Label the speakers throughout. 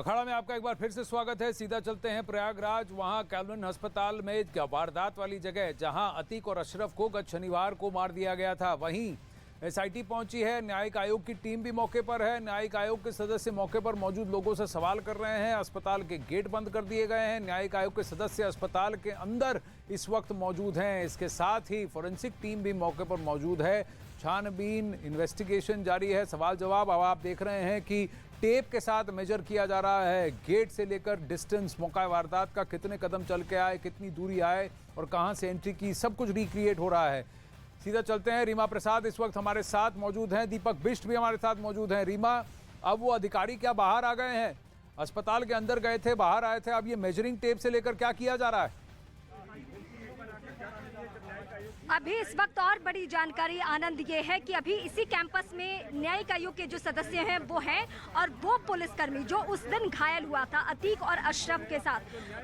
Speaker 1: अखाड़ा में आपका एक बार फिर से स्वागत है। सीधा चलते हैं प्रयागराज। वहां कैल्विन अस्पताल में वारदात वाली जगह जहां अतीक और अशरफ को गत शनिवार को मार दिया गया था, वहीं एसआईटी पहुंची है। न्यायिक आयोग की टीम भी मौके पर है। न्यायिक आयोग के सदस्य मौके पर मौजूद लोगों से सवाल कर रहे हैं। अस्पताल के गेट बंद कर दिए गए हैं। न्यायिक आयोग के सदस्य अस्पताल के अंदर इस वक्त मौजूद हैं। इसके साथ ही फोरेंसिक टीम भी मौके पर मौजूद है। छानबीन इन्वेस्टिगेशन जारी है। सवाल जवाब अब आप देख रहे हैं कि टेप के साथ मेजर किया जा रहा है। गेट से लेकर डिस्टेंस, मौका वारदात का कितने कदम चल के आए, कितनी दूरी आए और कहां से एंट्री की, सब कुछ रिक्रिएट हो रहा है। सीधा चलते हैं। रीमा प्रसाद इस वक्त हमारे साथ मौजूद हैं। दीपक बिष्ट भी हमारे साथ मौजूद हैं। रीमा, अब वो अधिकारी क्या बाहर आ गए हैं? अस्पताल के अंदर गए थे, बाहर आए थे, अब ये मेजरिंग टेप से लेकर क्या किया जा रहा है?
Speaker 2: अभी इस वक्त और बड़ी जानकारी आनंद ये है कि अभी इसी कैंपस में न्यायिक आयोग के जो सदस्य हैं वो हैं, और वो पुलिसकर्मी जो उस दिन घायल हुआ था अतीक और अशरफ के साथ,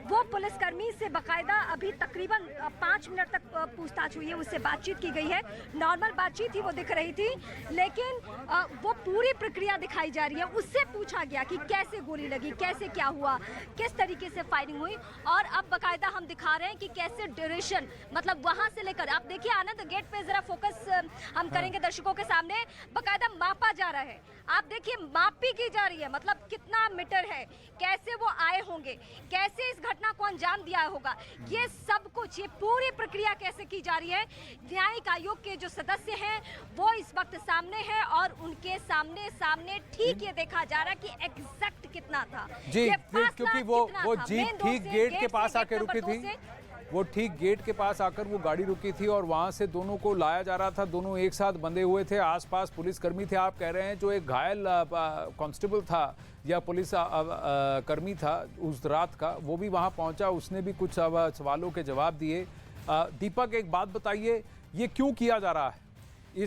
Speaker 2: वो पुलिसकर्मी से बाकायदा अभी तकरीबन 5 मिनट तक पूछताछ हुई है, उससे बातचीत की गई है। नॉर्मल बातचीत ही वो दिख रही थी, लेकिन वो पूरी प्रक्रिया दिखाई जा रही है। उससे पूछा गया कि कैसे गोली लगी, कैसे क्या हुआ, किस तरीके से फायरिंग हुई, और अब बाकायदा हम दिखा रहे हैं कि कैसे ड्यूरेशन, मतलब वहां से लेकर, आप देखिए आनंद, गेट पे जरा फोकस हम करेंगे दर्शकों के सामने, बकायदा मापा जा रहा है। आप देखिए मापी की जा रही है, मतलब कितना मीटर है, कैसे वो आए होंगे, कैसे इस घटना को अंजाम दिया होगा, ये सब कुछ, ये पूरी प्रक्रिया कैसे की जा रही है। न्यायिक आयोग के जो सदस्य हैं वो इस वक्त सामने हैं, और उनके सामने ठीक ये देखा जा रहा है कि एग्जैक्ट कितना था
Speaker 1: जी, क्योंकि वो जीप ठीक गेट के पास आके रुकी थी। वो ठीक गेट के पास आकर वो गाड़ी रुकी थी और वहां से दोनों को लाया जा रहा था। दोनों एक साथ बंधे हुए थे, आसपास पुलिसकर्मी थे। आप कह रहे हैं जो एक घायल कांस्टेबल था या पुलिस कर्मी था उस रात का, वो भी वहां पहुंचा, उसने भी कुछ सवालों के जवाब दिए। दीपक, एक बात बताइए, ये क्यों किया जा रहा है?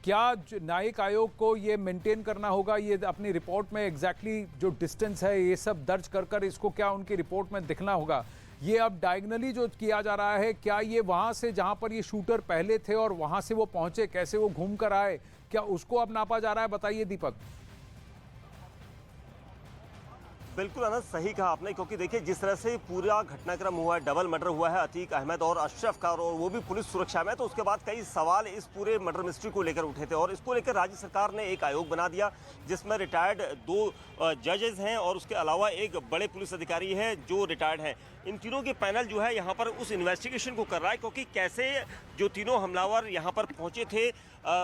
Speaker 1: क्या न्यायिक आयोग को ये मेंटेन करना होगा, ये अपनी रिपोर्ट में एग्जैक्टली जो डिस्टेंस है ये सब दर्ज कर इसको क्या उनकी रिपोर्ट में दिखना होगा? ये अब डायगनली जो किया जा रहा है, क्या ये वहां से जहां पर ये शूटर पहले थे और वहां से वो पहुंचे, कैसे वो घूम कर आए, क्या उसको अब नापा जा रहा है? बताइए दीपक।
Speaker 3: बिल्कुल अनंत, सही कहा आपने, क्योंकि देखिए जिस तरह से पूरा घटनाक्रम हुआ है, डबल मर्डर हुआ है अतीक अहमद और अशरफ का, और वो भी पुलिस सुरक्षा में, तो उसके बाद कई सवाल इस पूरे मर्डर मिस्ट्री को लेकर उठे थे, और इसको लेकर राज्य सरकार ने एक आयोग बना दिया जिसमें रिटायर्ड 2 जजेस हैं और उसके अलावा एक बड़े पुलिस अधिकारी है जो रिटायर्ड हैं। इन तीनों के पैनल जो है यहाँ पर उस इन्वेस्टिगेशन को कर रहा है, क्योंकि कैसे जो तीनों हमलावर यहाँ पर पहुँचे थे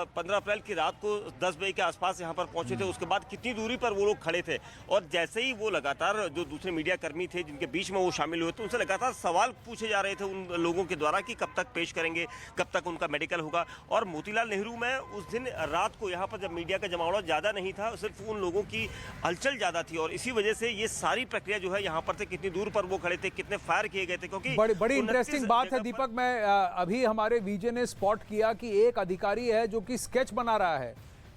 Speaker 3: 15 अप्रैल की रात को 10 बजे के आसपास यहाँ पर पहुँचे थे, उसके बाद कितनी दूरी पर वो लोग खड़े थे, और जैसे ही वो लगातार जो दूसरे मीडिया कर्मी थे जिनके बीच में वो शामिल हुए थे, उनसे लगातार सवाल पूछे जा रहे थे उन लोगों के द्वारा कि कब तक पेश करेंगे, कब तक उनका मेडिकल होगा। और मोतीलाल नेहरू में उस दिन रात को यहाँ पर जब मीडिया का जमावड़ा ज़्यादा नहीं था, सिर्फ उन लोगों की हलचल ज़्यादा थी, और इसी वजह से ये सारी प्रक्रिया जो है यहाँ पर से कितनी दूर पर वो खड़े थे, कितने फायर किए गए थे, क्योंकि
Speaker 1: बड़ी इंटरेस्टिंग बात है दीपक। मैं अभी हमारे वीजे ने स्पॉट किया कि एक अधिकारी है जो कि स्केच बना रहा है,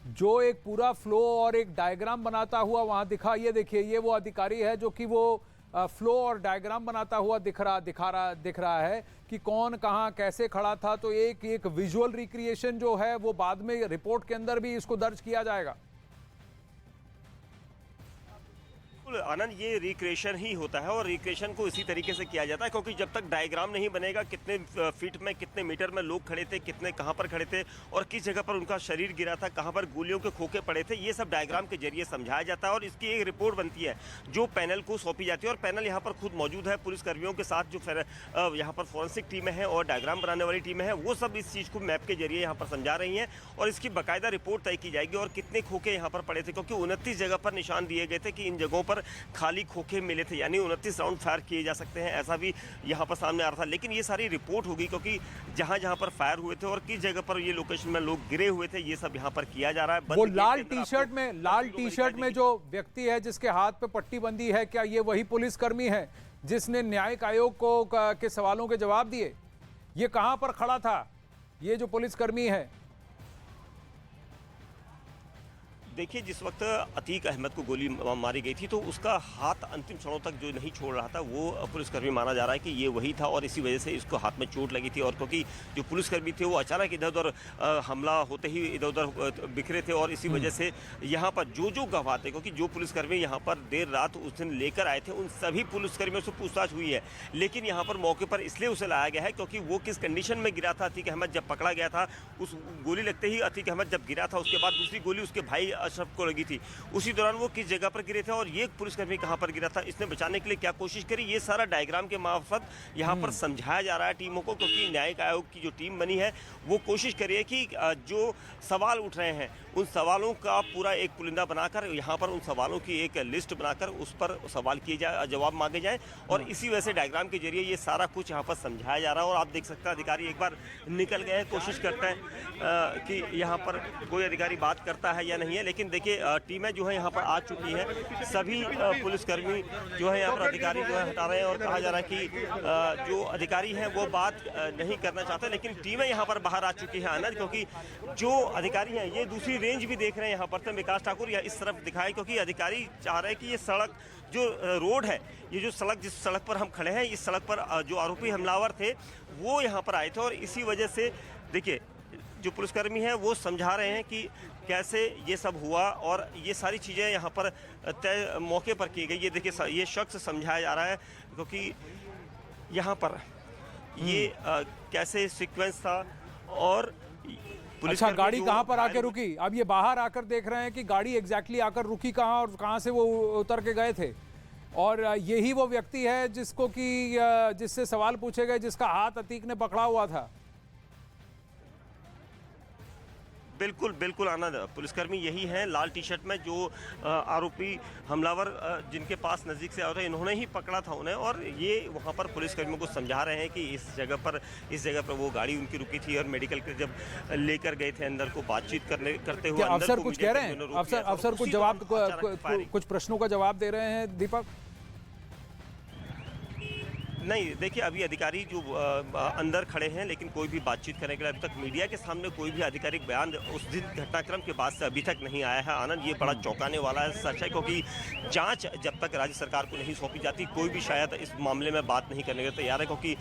Speaker 1: जो एक पूरा फ्लो और एक डायग्राम बनाता हुआ वहां दिखा। ये देखिए, ये वो अधिकारी है जो कि वो फ्लो और डायग्राम बनाता हुआ दिख रहा है कि कौन कहां कैसे खड़ा था। तो एक विजुअल रिक्रिएशन जो है वो बाद में रिपोर्ट के अंदर भी इसको दर्ज किया जाएगा।
Speaker 3: आनंद, ये रिक्रिएशन ही होता है, और रिक्रिएशन को इसी तरीके से किया जाता है, क्योंकि जब तक डायग्राम नहीं बनेगा, कितने फीट में, कितने मीटर में लोग खड़े थे, कितने कहां पर खड़े थे और किस जगह पर उनका शरीर गिरा था, कहां पर गोलियों के खोखे पड़े थे, ये सब डायग्राम के जरिए समझाया जाता है, और इसकी एक रिपोर्ट बनती है जो पैनल को सौंपी जाती है। और पैनल यहाँ पर खुद मौजूद है पुलिसकर्मियों के साथ, जो यहाँ पर फॉरेंसिक टीमें हैं और डायग्राम बनाने वाली टीमें हैं, वो सब इस चीज़ को मैप के जरिए यहाँ पर समझा रही हैं, और इसकी बाकायदा रिपोर्ट तय की जाएगी और कितने खोखे यहाँ पर पड़े थे, क्योंकि 29 जगह पर निशान दिए गए थे कि इन जगहों पर खाली खोखे मिले थे, यानी 29 राउंड फायर किए जा सकते हैं, ऐसा भी यहाँ पर सामने आ रहा था। लेकिन ये सारी रिपोर्ट होगी, क्योंकि जहाँ जहाँ पर फायर हुए थे और किस जगह पर ये लोकेशन में लोग गिरे हुए थे, ये सब यहाँ पर किया जा रहा है।
Speaker 1: वो लाल टी शर्ट में जो व्यक्ति है जिसके हाथ पे पट्टी बंदी है, क्या ये वही पुलिसकर्मी है जिसने न्यायिक आयोग को के सवालों के जवाब दिए? ये कहां पर खड़ा था, ये जो पुलिसकर्मी है?
Speaker 3: देखिए, जिस वक्त अतीक अहमद को गोली मारी गई थी तो उसका हाथ अंतिम क्षणों तक जो नहीं छोड़ रहा था वो पुलिसकर्मी माना जा रहा है कि ये वही था और इसी वजह से इसको हाथ में चोट लगी थी। और क्योंकि जो पुलिसकर्मी थे वो अचानक इधर उधर हमला होते ही इधर उधर बिखरे थे और इसी वजह से यहाँ पर जो गवाह थे, क्योंकि जो पुलिसकर्मी यहाँ पर देर रात उस दिन लेकर आए थे उन सभी पुलिसकर्मियों से पूछताछ हुई है। लेकिन यहाँ पर मौके पर इसलिए उसे लाया गया है क्योंकि वो किस कंडीशन में गिरा था अतीक अहमद जब पकड़ा गया था। उस गोली लगते ही अतीक अहमद जब गिरा था उसके बाद दूसरी गोली उसके भाई अशरफ को लगी थी। उसी दौरान वो किस जगह पर गिरे थे और ये पुलिसकर्मी कहां पर गिरा था, इसने बचाने के लिए क्या कोशिश करी, ये सारा डायग्राम के मार्फत यहां पर समझाया जा रहा है टीमों को। क्योंकि न्यायिक आयोग की जो टीम बनी है वो कोशिश करिए कि जो सवाल उठ रहे हैं उन सवालों का पूरा एक पुलिंदा बनाकर यहाँ पर उन सवालों की एक लिस्ट बनाकर उस पर सवाल किए जाए, जवाब मांगे जाए और इसी वजह से डायग्राम के जरिए ये सारा कुछ यहाँ पर समझाया जा रहा है। और आप देख सकते हैं अधिकारी एक बार निकल गए, कोशिश करते हैं कि यहाँ पर कोई अधिकारी बात करता है या नहीं है। लेकिन देखिए, टीमें जो है यहाँ पर आ चुकी हैं, सभी पुलिसकर्मी जो है यहाँ पर अधिकारी जो है हटा रहे हैं और कहा जा रहा है कि जो अधिकारी हैं वो बात नहीं करना चाहते। लेकिन टीमें यहाँ पर बाहर आ चुकी हैं आनंद, क्योंकि जो अधिकारी हैं ये दूसरी रेंज भी देख रहे हैं यहाँ पर। तो विकास ठाकुर या इस तरफ दिखाए, क्योंकि अधिकारी चाह रहे हैं कि ये सड़क जो रोड है, ये जो सड़क जिस सड़क पर हम खड़े हैं, इस सड़क पर जो आरोपी हमलावर थे वो यहाँ पर आए थे और इसी वजह से देखिए जो पुलिसकर्मी हैं वो समझा रहे हैं कि कैसे ये सब हुआ और ये सारी चीज़ें यहाँ पर तय मौके पर की गई। ये देखिए, ये शख्स समझाया जा रहा है क्योंकि यहाँ पर ये कैसे सीक्वेंस था और
Speaker 1: अच्छा, गाड़ी कहाँ पर आकर रुकी? अब ये बाहर आकर देख रहे हैं कि गाड़ी एग्जैक्टली आकर रुकी कहाँ और कहाँ से वो उतर के गए थे। और यही वो व्यक्ति है जिसको कि जिससे सवाल पूछे गए, जिसका हाथ अतीक ने पकड़ा हुआ था।
Speaker 3: बिल्कुल बिल्कुल आनंद, पुलिसकर्मी यही हैं लाल टी शर्ट में जो आरोपी हमलावर जिनके पास नज़दीक से आ रहे, इन्होंने ही पकड़ा था उन्हें। और ये वहाँ पर पुलिसकर्मियों को समझा रहे हैं कि इस जगह पर वो गाड़ी उनकी रुकी थी और मेडिकल के जब लेकर गए थे अंदर को बातचीत करते हुए
Speaker 1: अफसर कुछ कह रहे हैं, अफसर कुछ जवाब, कुछ प्रश्नों का जवाब दे रहे हैं दीपक?
Speaker 3: नहीं, देखिए अभी अधिकारी जो अंदर खड़े हैं लेकिन कोई भी बातचीत करने के लिए अभी तक मीडिया के सामने कोई भी आधिकारिक बयान उस दिन घटनाक्रम के बाद से अभी तक नहीं आया है। आनंद, ये बड़ा चौंकाने वाला है, सच है, क्योंकि जांच जब तक राज्य सरकार को नहीं सौंपी जाती कोई भी शायद इस मामले में बात नहीं करने के लिए तैयार है, क्योंकि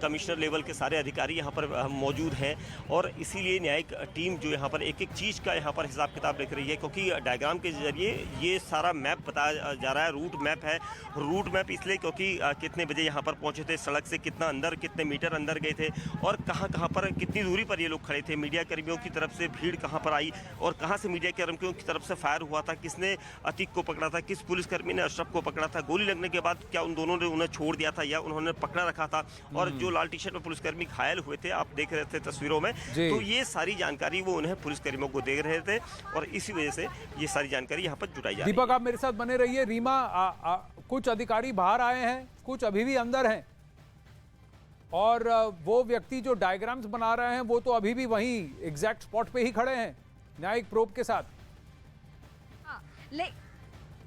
Speaker 3: कमिश्नर लेवल के सारे अधिकारी यहाँ पर मौजूद हैं और इसीलिए न्यायिक टीम जो यहाँ पर एक एक चीज़ का यहाँ पर हिसाब किताब लिख रही है। क्योंकि डायग्राम के जरिए ये सारा मैप बताया जा रहा है, रूट मैप है। रूट मैप इसलिए क्योंकि कितने बजे यहाँ पर पहुंचे थे, सड़क से कितना अंदर, कितने मीटर अंदर गए थे और कहां पर कितनी दूरी पर ये लोग खड़े थे, मीडिया कर्मियों की तरफ से भीड़ कहां पर आई और कहां से मीडिया कर्मियों की तरफ से फायर हुआ था, किसने अतीक को पकड़ा था, किस पुलिसकर्मी ने अशरफ को पकड़ा था, गोली लगने के बाद क्या उन दोनों ने उन्हें छोड़ दिया था या उन्होंने पकड़ा रखा था, और जो लाल टी शर्ट में पुलिसकर्मी घायल हुए थे आप देख रहे थे तस्वीरों में, तो ये सारी जानकारी वो उन्हें पुलिसकर्मियों को दे रहे थे और इसी वजह से ये सारी जानकारी यहाँ पर जुटाई जा रही है।
Speaker 1: दीपक, आप मेरे साथ बने रहिए। रीमा, कुछ अधिकारी बाहर आए हैं, कुछ अभी भी अंदर हैं और वो व्यक्ति जो डायग्राम्स बना रहे हैं वो तो अभी भी वहीं एग्जैक्ट स्पॉट पे ही खड़े हैं न्यायिक प्रोब के साथ।
Speaker 2: हाँ,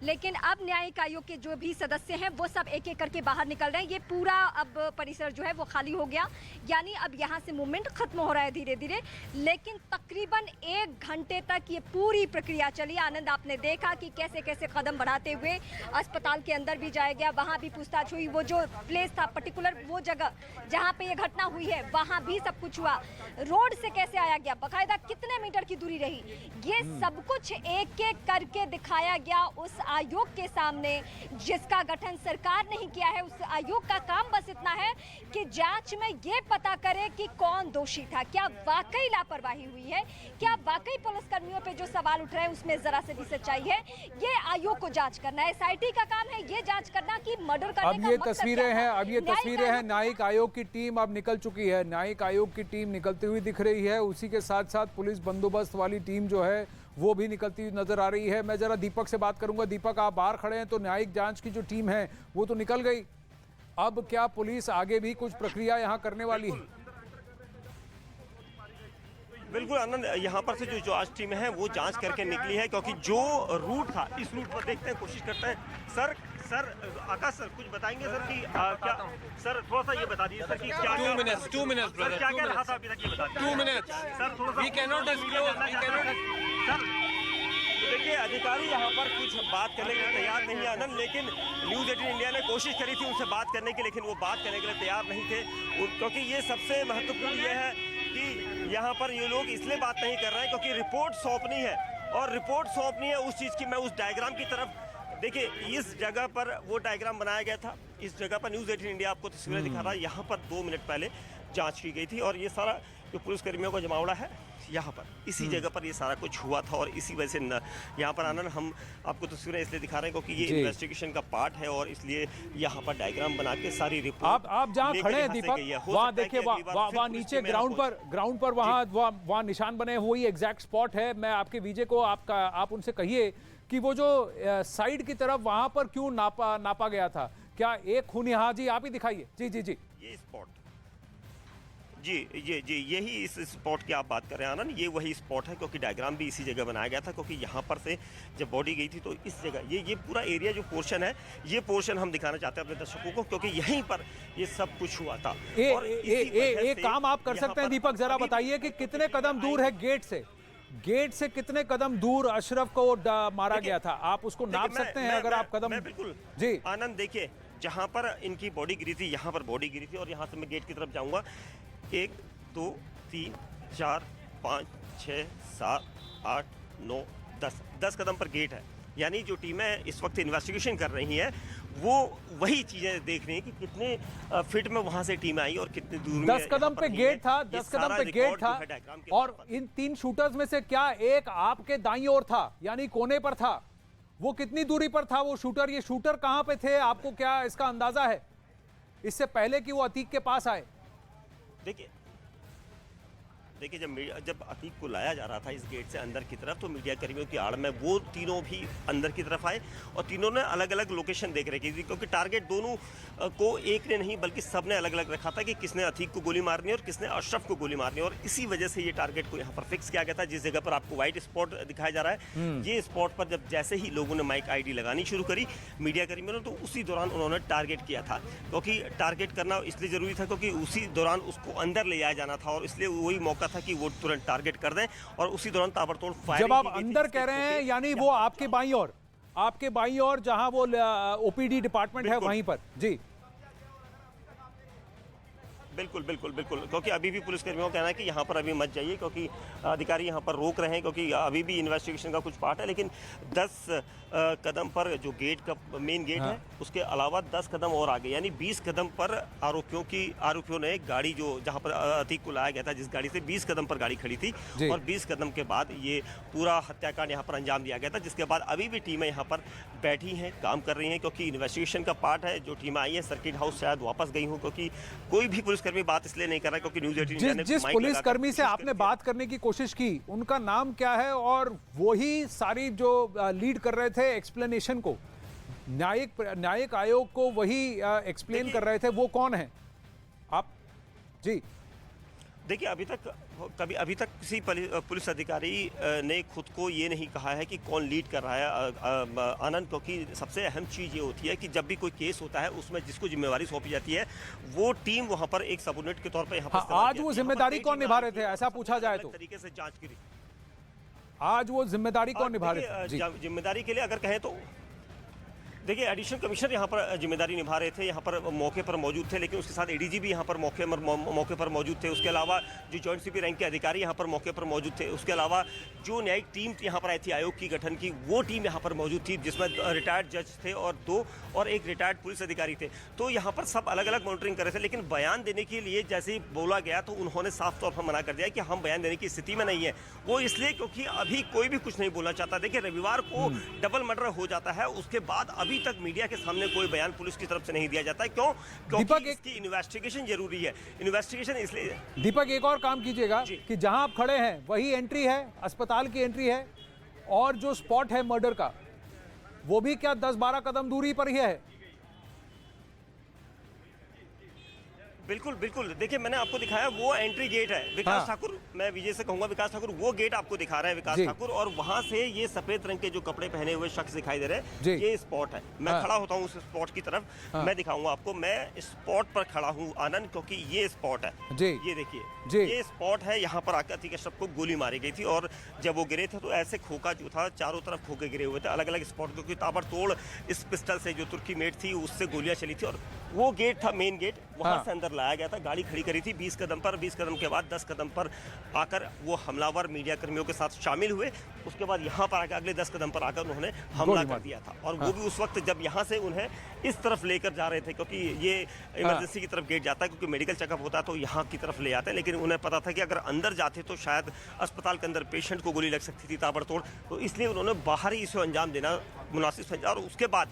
Speaker 2: लेकिन अब न्यायिक आयोग के जो भी सदस्य हैं वो सब एक एक करके बाहर निकल रहे हैं। ये पूरा अब परिसर जो है वो खाली हो गया, यानी अब यहाँ से मूवमेंट खत्म हो रहा है धीरे धीरे। लेकिन तकरीबन 1 घंटे तक ये पूरी प्रक्रिया चली। आनंद, आपने देखा कि कैसे कैसे कदम बढ़ाते हुए अस्पताल के अंदर भी जाया गया, वहाँ भी पूछताछ हुई। वो जो प्लेस था पर्टिकुलर, वो जगह जहाँ पे ये घटना हुई है वहाँ भी सब कुछ हुआ। रोड से कैसे आया गया, बाकायदा कितने मीटर की दूरी रही, ये सब कुछ एक एक करके दिखाया गया उस आयोग के सामने जिसका गठन सरकार नहीं किया है। उस आयोग का काम बस इतना है कि जांच में ये पता करे कि कौन दोषी था, क्या वाकई लापरवाही हुई है, क्या वाकई पुलिसकर्मियों पे जो सवाल उठ रहे हैं उसमें जरा से भी सच्चाई है। ये आयोग को जांच करना है, एसआईटी का काम है ये जांच करना कि मर्डर करने
Speaker 1: अब ये तस्वीरें हैं, अब ये तस्वीरें हैं, न्यायिक आयोग की टीम अब निकल चुकी है, न्यायिक आयोग की टीम निकलती हुई दिख रही है। उसी के साथ साथ पुलिस बंदोबस्त वाली टीम जो है वो भी निकलती हुई नजर आ रही है। मैं जरा दीपक से बात करूंगा। दीपक, आप बाहर खड़े हैं तो न्यायिक जांच की जो टीम है वो तो निकल गई, अब क्या पुलिस आगे भी कुछ प्रक्रिया यहां करने वाली है?
Speaker 3: बिल्कुल आनंद, यहाँ पर से जो जांच टीम है वो जांच करके निकली है, क्योंकि जो रूट था इस रूट पर देखते हैं, कोशिश करते हैं। सर आकाश सर कुछ बताएंगे सर कि क्या, सर थोड़ा सा ये बता दीजिए सर कि क्या
Speaker 4: 2 minutes brother,
Speaker 3: क्या क्या रहा था अभी तक, ये बता दीजिए
Speaker 4: 2 minutes
Speaker 3: सर। थोड़ा सा
Speaker 4: we cannot disclose, we cannot
Speaker 3: sir देखिए अधिकारी यहाँ पर कुछ बात करने के लिए तैयार नहीं है आनंद, लेकिन न्यूज़ 18 इंडिया ने कोशिश करी थी उनसे बात करने की, लेकिन वो बात करने के लिए तैयार नहीं थे। क्योंकि ये सबसे महत्वपूर्ण ये है कि यहाँ पर ये लोग इसलिए बात नहीं कर रहे हैं क्योंकि रिपोर्ट सौंपनी है, और रिपोर्ट सौंपनी है उस चीज़ की। मैं उस डायग्राम की तरफ, देखिए इस जगह पर वो डायग्राम बनाया गया था, इस जगह पर न्यूज़ 18 इंडिया आपको तस्वीरें दिखा रहा है। यहाँ पर 2 मिनट पहले जांच की गई थी और ये सारा जो पुलिसकर्मियों का जमावड़ा है यहाँ पर इसी जगह पर ये सारा कुछ हुआ था, और इसी वजह से यहाँ पर आनंद हम आपको तस्वीरें इसलिए दिखा रहे हैं क्योंकि ये इन्वेस्टिगेशन का पार्ट है, और इसलिए यहाँ पर डायग्राम बना के सारी रिपोर्ट
Speaker 1: आप जहाँ खड़े हैं दीपक, वहाँ देखिए वहाँ नीचे ग्राउंड पर वहाँ निशान बने, वही एग्जैक्ट स्पॉट है। मैं आपके विजय को आप उनसे कहिए कि वो जो साइड की तरफ वहां पर क्यों नापा गया था, क्या एक खूनी? हाँ जी, आप ही दिखाइए। जी जी जी,
Speaker 3: ये स्पॉट, जी यही इस स्पॉट की आप बात कर रहे हैं आनंद, ये वही स्पॉट है क्योंकि डायग्राम भी इसी जगह बनाया गया था। क्योंकि यहाँ पर से जब बॉडी गई थी तो इस जगह ये पूरा एरिया जो पोर्शन है, ये पोर्शन हम दिखाना चाहते हैं अपने दर्शकों को, क्योंकि यहीं पर ये सब कुछ हुआ था।
Speaker 1: एक काम आप कर सकते हैं दीपक, जरा बताइए कि कितने कदम दूर है गेट से कितने कदम दूर अशरफ को मारा गया था? आप उसको नाप सकते हैं अगर आप कदम?
Speaker 3: बिल्कुल
Speaker 1: जी
Speaker 3: आनंद, देखिए जहां पर इनकी बॉडी गिरी थी, यहाँ पर बॉडी गिरी थी, और यहाँ से मैं गेट की तरफ जाऊंगा। 1 2 3 4 5 6 7 8 9 10 कदम पर गेट है। यानी जो टीमें इस वक्त इन्वेस्टिगेशन कर रही हैं वो वही चीजें देख रही हैं कि कितने फीट में वहां से टीम आई और कितनी दूर में।
Speaker 1: 10 कदम पे गेट था, 10 कदम पे गेट था, और इन 3 शूटर्स में से क्या एक आपके दाईं ओर था, यानी कोने पर था? वो कितनी दूरी पर था वो शूटर? ये शूटर कहां पे थे, आपको क्या इसका अंदाजा है इससे पहले कि वो अतीक के पास आए?
Speaker 3: देखिए जब अतीक को लाया जा रहा था इस गेट से अंदर की तरफ, तो मीडिया कर्मियों की आड़ में वो तीनों भी अंदर की तरफ आए, और तीनों ने अलग अलग लोकेशन देख रखी थी, क्योंकि टारगेट दोनों को एक ने नहीं बल्कि सबने अलग अलग रखा था कि किसने अतीक को गोली मारनी है और किसने अशरफ को गोली मारनी है। और इसी वजह से ये टारगेट को यहाँ पर फिक्स किया गया था। जिस जगह पर आपको व्हाइट स्पॉट दिखाया जा रहा है, ये स्पॉट पर जब जैसे ही लोगों ने माइक आईडी लगानी शुरू करी मीडिया कर्मियों ने, तो उसी दौरान उन्होंने टारगेट किया था। क्योंकि टारगेट करना इसलिए जरूरी था क्योंकि उसी दौरान उसको अंदर ले जाया जाना था, और इसलिए वही मौका था कि वो तुरंत टारगेट कर दें, और उसी दौरान ताबड़तोड़ फायरिंग।
Speaker 1: जब आप अंदर कह रहे हैं यानी वो आपके बाईं ओर जहां वो ओपीडी डिपार्टमेंट है वहीं पर? जी
Speaker 3: बिल्कुल, क्योंकि अभी भी पुलिसकर्मियों का कहना है कि यहाँ पर अभी मत जाइए, क्योंकि अधिकारी यहाँ पर रोक रहे हैं, क्योंकि अभी भी इन्वेस्टिगेशन का कुछ पार्ट है। लेकिन 10 कदम पर जो गेट का मेन गेट है, उसके अलावा 10 कदम और आगे, यानी 20 कदम पर आरोपियों ने गाड़ी जो जहाँ पर अतीक को लाया गया था, जिस गाड़ी से 20 कदम पर गाड़ी खड़ी थी, और 20 कदम के बाद ये पूरा हत्याकांड यहाँ पर अंजाम दिया गया था। जिसके बाद अभी भी टीमें यहाँ पर बैठी हैं, काम कर रही हैं, क्योंकि इन्वेस्टिगेशन का पार्ट है। जो टीमें आई है सर्किट हाउस शायद वापस गई हूँ, क्योंकि कोई भी पुलिसकर्मी बात इसलिए नहीं कर रहा क्योंकि न्यूज़ 18 ने
Speaker 1: जिस पुलिसकर्मी से आपने बात करने की कोशिश की, उनका नाम क्या है? और वही सारी जो लीड कर रहे थे एक्सप्लेनेशन को, न्यायिक आयोग को वही एक्सप्लेन कर रहे थे, वो कौन है आप? जी
Speaker 3: देखिए अभी तक किसी पुलिस अधिकारी ने खुद को ये नहीं कहा है कि कौन लीड कर रहा है आनंद, क्योंकि सबसे अहम चीज़ ये होती है कि जब भी कोई केस होता है उसमें जिसको जिम्मेवारी सौंपी जाती है वो टीम वहां पर एक सबऑर्डिनेट के तौर पर यहाँ पर
Speaker 1: आज वो जिम्मेदारी कौन निभा रहे थे, ऐसा पूछा जाए तो?
Speaker 3: तरीके से जांच की
Speaker 1: आज वो जिम्मेदारी कौन निभा रहे थे?
Speaker 3: जिम्मेदारी के लिए अगर कहें तो देखिए एडिशनल कमिश्नर यहाँ पर जिम्मेदारी निभा रहे थे, यहाँ पर मौके पर मौजूद थे, लेकिन उसके साथ एडीजी भी यहाँ पर मौके पर मौजूद थे। उसके अलावा जो जॉइंट सीपी रैंक के अधिकारी यहाँ पर मौके पर मौजूद थे। उसके अलावा जो न्यायिक टीम यहाँ पर आई थी आयोग की गठन की, वो टीम यहाँ पर मौजूद थी, जिसमें रिटायर्ड जज थे और एक रिटायर्ड पुलिस अधिकारी थे। तो यहाँ पर सब अलग अलग मॉनिटरिंग कर रहे थे, लेकिन बयान देने के लिए जैसे ही बोला गया तो उन्होंने साफ तौर पर मना कर दिया कि हम बयान देने की स्थिति में नहीं है। वो इसलिए क्योंकि अभी कोई भी कुछ नहीं बोलना चाहता। देखिए रविवार को डबल मर्डर हो जाता है, उसके बाद अभी तक मीडिया के सामने कोई बयान पुलिस की तरफ से नहीं दिया जाता है। क्यों? क्योंकि इसकी इन्वेस्टिगेशन जरूरी है। इन्वेस्टिगेशन इसलिए।
Speaker 1: दीपक एक और काम कीजिएगा कि जहां आप खड़े हैं वही एंट्री है, अस्पताल की एंट्री है, और जो स्पॉट है मर्डर का वो भी क्या 10-12 कदम दूरी पर ही है?
Speaker 3: बिल्कुल बिल्कुल, देखिए मैंने आपको दिखाया वो एंट्री गेट है। विकास
Speaker 1: हाँ।
Speaker 3: ठाकुर, मैं विजय से कहूंगा विकास ठाकुर, वो गेट आपको दिखा रहा है विकास
Speaker 1: जी।
Speaker 3: ठाकुर, और वहां से ये सफेद रंग के जो कपड़े पहने हुए शख्स दिखाई दे रहे
Speaker 1: जी।
Speaker 3: हैं, ये स्पॉट है। मैं
Speaker 1: हाँ।
Speaker 3: खड़ा होता हूँ उस स्पॉट की तरफ,
Speaker 1: हाँ।
Speaker 3: मैं दिखाऊंगा आपको। मैं स्पॉट पर खड़ा हूँ आनंद, क्योंकि ये स्पॉट है।
Speaker 1: जी।
Speaker 3: ये देखिए,
Speaker 1: जी।
Speaker 3: ये स्पॉट है, यहाँ पर आकर अतीक अशरफ को गोली मारी गई थी, और जब वो गिरे थे तो ऐसे खोखा जो था चारों तरफ खोखे गिरे हुए थे, अलग अलग स्पॉट, क्योंकि ताबड़तोड़ इस पिस्टल से जो तुर्की मेट थी उससे गोलियां चली थी। और वो गेट था मेन गेट, वहां
Speaker 1: हाँ।
Speaker 3: से अंदर लाया गया था, गाड़ी खड़ी करी थी 20 कदम पर। 20 कदम के बाद 10 कदम पर आकर वो हमलावर मीडिया कर्मियों के साथ शामिल हुए। उसके बाद यहाँ पर आकर अगले 10 कदम पर आकर उन्होंने हमला
Speaker 1: गोली
Speaker 3: कर
Speaker 1: मार
Speaker 3: दिया था, और
Speaker 1: हाँ।
Speaker 3: वो भी उस वक्त जब यहाँ से उन्हें इस तरफ लेकर जा रहे थे, क्योंकि ये इमरजेंसी की तरफ गेट जाता है, क्योंकि मेडिकल चेकअप होता है तो यहाँ की तरफ ले आते हैं, लेकिन उन्हें पता था कि अगर अंदर जाते तो शायद अस्पताल के अंदर पेशेंट को गोली लग सकती थी ताबड़तोड़, तो इसलिए उन्होंने बाहर ही इसे अंजाम देना मुनासिब समझा। और उसके बाद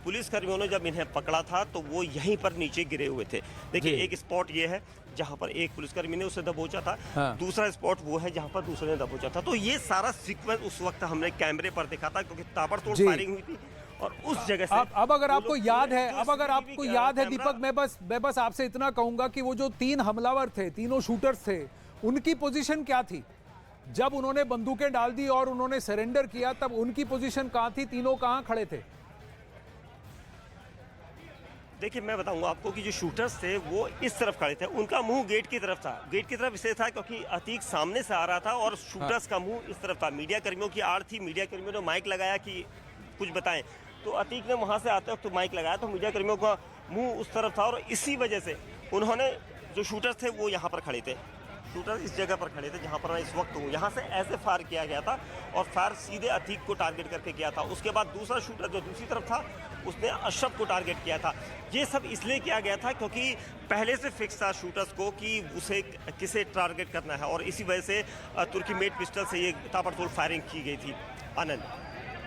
Speaker 3: पुलिस कर्मियों ने जब इन्हें पकड़ा था तो वो यहीं पर नीचे गिरे हुए थे। देखिए,
Speaker 1: जी।
Speaker 3: एक स्पॉट ये है जहां पर एक पुलिसकर्मी ने उसे दबोचा था,
Speaker 1: हाँ।
Speaker 3: दूसरा स्पॉट वो है जहां पर दूसरे ने दबोचा था। तो ये सारा सीक्वेंस उस वक्त हमने कैमरे पर देखा था, क्योंकि ताबड़तोड़
Speaker 1: जी।
Speaker 3: फायरिंग हुई थी, और उस जगह से
Speaker 1: अब अगर
Speaker 3: वो
Speaker 1: आपको
Speaker 3: लोग
Speaker 1: याद है,
Speaker 3: जो
Speaker 1: अब अगर
Speaker 3: CCTV
Speaker 1: आपको याद है
Speaker 3: कैमरा-
Speaker 1: दीपक, मैं बस आपसे इतना कहूंगा कि वो जो 3 हमलावर थे, तीनों शूटर्स थे, उनकी पोजीशन क्या थी जब उन्होंने बंदूकें डाल दी और उन्होंने सरेंडर किया? तब उनकी पोजीशन कहां थी? तीनों कहां खड़े थे?
Speaker 3: देखिए, मैं बताऊंगा आपको कि जो शूटर्स थे वो इस तरफ खड़े थे, उनका मुंह गेट की तरफ था। गेट की तरफ इसलिए था क्योंकि अतीक सामने से आ रहा था और शूटर्स का मुंह इस तरफ था। मीडिया कर्मियों की आड़ थी, मीडिया कर्मियों ने माइक लगाया कि कुछ बताएं, तो अतीक ने वहां से आते वक्त तो माइक लगाया, तो मीडिया कर्मियों का मुंह उस तरफ था, और इसी वजह से उन्होंने, जो शूटर्स थे वो यहाँ पर खड़े थे, शूटर इस जगह पर खड़े थे जहां पर मैं इस वक्त हूँ। यहाँ से ऐसे फायर किया गया था, और फायर सीधे अतीक को टारगेट करके किया था। उसके बाद दूसरा शूटर जो दूसरी तरफ था उसने अशरफ को टारगेट किया था। ये सब इसलिए किया गया था क्योंकि पहले से फिक्स था शूटर्स को कि उसे किसे टारगेट करना है, और इसी वजह से तुर्की मेड पिस्टल से ये ताबड़तोड़ फायरिंग की गई थी। आनंद।